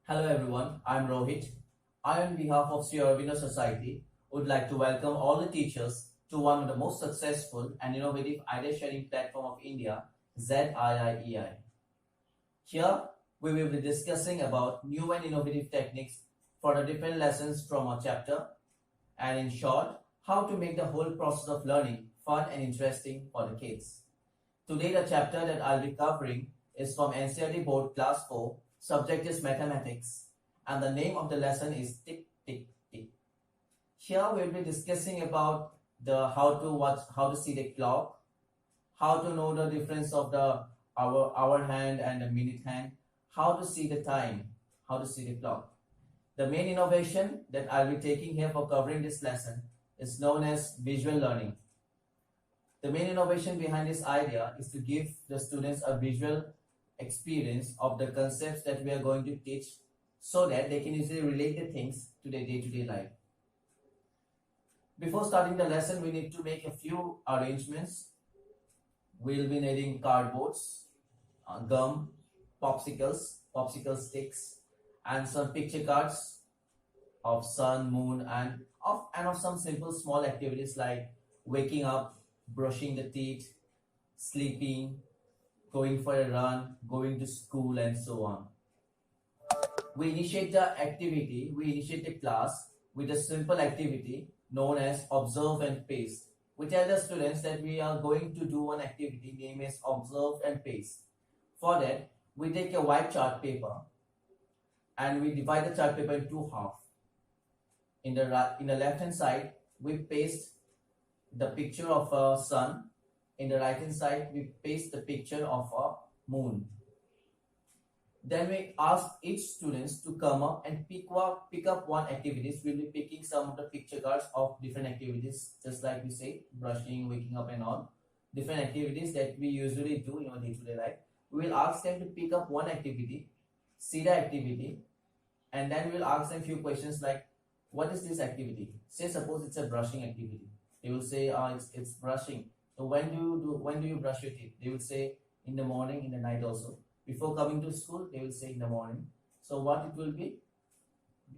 Hello everyone, I'm Rohit. I, on behalf of Sri Aurobindo Society, would like to welcome all the teachers to one of the most successful and innovative idea sharing platform of India, ZIIEI. Here, we will be discussing about new and innovative techniques for the different lessons from our chapter, and in short, how to make the whole process of learning fun and interesting for the kids. Today, the chapter that I'll be covering is from NCERT Board Class 4, subject is mathematics, and the name of the lesson is Tick Tick Tick. Here we'll be discussing about the how to see the clock, how to know the difference of the hour hand and the minute hand, how to see the time, how to see the clock. The main innovation that I'll be taking here for covering this lesson is known as visual learning. The main innovation behind this idea is to give the students a visual experience of the concepts that we are going to teach so that they can easily relate the things to their day-to-day life. Before starting the lesson, we need to make a few arrangements. We'll be needing cardboards, gum, popsicle sticks, and some picture cards of sun, moon, and of some simple small activities like waking up, brushing the teeth, sleeping, going for a run, going to school, and so on. We initiate the class with a simple activity known as observe and paste. We tell the students that we are going to do one activity named as observe and paste. For that, we take a white chart paper and we divide the chart paper in two halves. In the left hand side, we paste the picture of a sun. In the right hand side, we paste the picture of a moon. Then we ask each students to come up and pick up one activities. We'll be picking some of the picture cards of different activities, just like we say, brushing, waking up, and all different activities that we usually do in our day-to-day life. We will ask them to pick up one activity, see the activity, and then we'll ask them a few questions like, what is this activity? Say suppose it's a brushing activity. They will say, it's brushing. So when do you brush your teeth? They will say in the morning, in the night also. Before coming to school, they will say in the morning. So what it will be?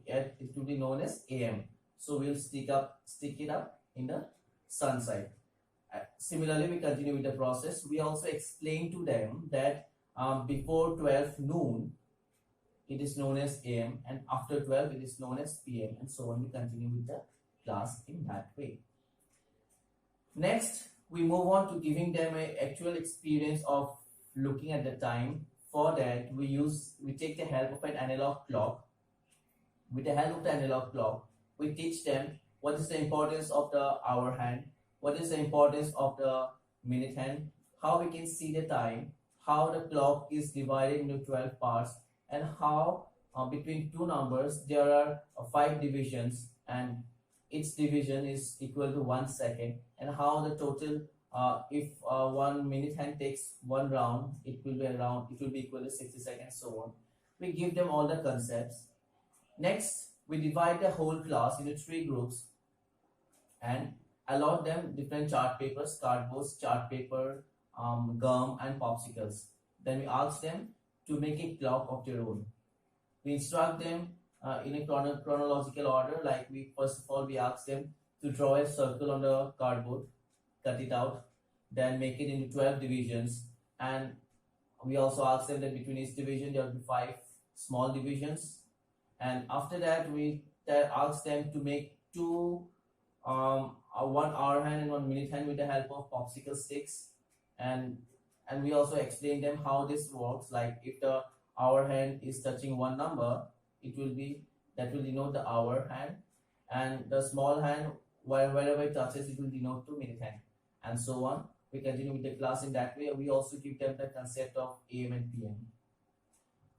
It will be known as AM. So we'll stick it up in the sun side. Similarly, we continue with the process. We also explain to them that before 12 noon, it is known as AM, and after 12, it is known as PM, and so on. We continue with the class in that way. Next, we move on to giving them an actual experience of looking at the time. For that, we take the help of an analog clock. With the help of the analog clock, we teach them what is the importance of the hour hand, what is the importance of the minute hand, how we can see the time, how the clock is divided into 12 parts, and how between two numbers there are 5 divisions, and each division is equal to 1 second, and how the total if 1 minute hand takes one round, it will be equal to 60 seconds, so on. We give them all the concepts. Next, we divide the whole class into 3 groups and allot them different chart papers, cardboards, chart paper, gum, and popsicles. Then we ask them to make a clock of their own. We instruct them in a chronological order. Like first of all we ask them to draw a circle on the cardboard, cut it out, then make it into 12 divisions, and we also ask them that between each division there will be 5 small divisions, and after that we ask them to make one hour hand and 1 minute hand with the help of popsicle sticks, and we also explain them how this works. Like if the hour hand is touching one number, that will denote the hour hand, and the small hand wherever it touches, it will denote to minute hand, and so on. We continue with the class in that way. We also give them the concept of AM and PM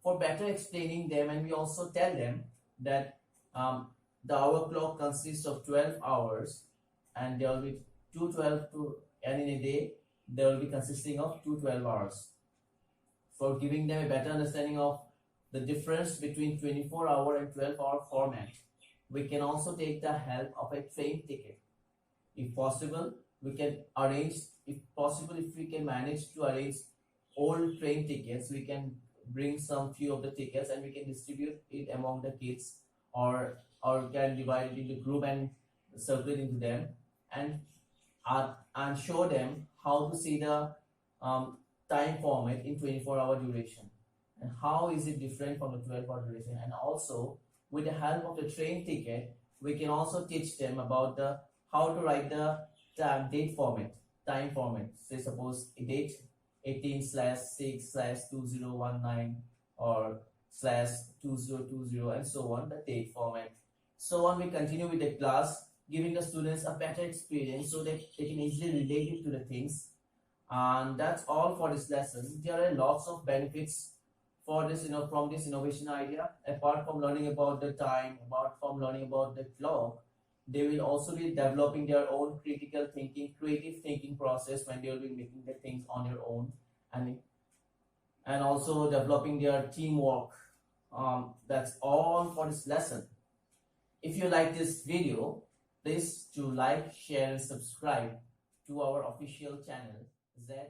for better explaining them, and we also tell them that the hour clock consists of 12 hours, and there will be and in a day there will be consisting of 12 hours. For giving them a better understanding of the difference between 24-hour and 12-hour format, we can also take the help of a train ticket. If possible, we can manage to arrange old train tickets, we can bring some few of the tickets and we can distribute it among the kids, or can divide it into group and circulate into them, and and show them how to see the um, time format in 24-hour duration, and how is it different from the 12-hour duration. And also with the help of the train ticket, we can also teach them about the how to write the date format, time format. Say suppose a date 18/6/2019 or /2020 and so on, the date format. So on, we continue with the class, giving the students a better experience so that they can easily relate it to the things. And that's all for this lesson. There are lots of benefits for this, from this innovation idea. Apart from learning about the time, apart from learning about the clock, they will also be developing their own critical thinking, creative thinking process when they will be making the things on their own, and also developing their teamwork. That's all for this lesson. If you like this video, please do like, share, and subscribe to our official channel ZIE.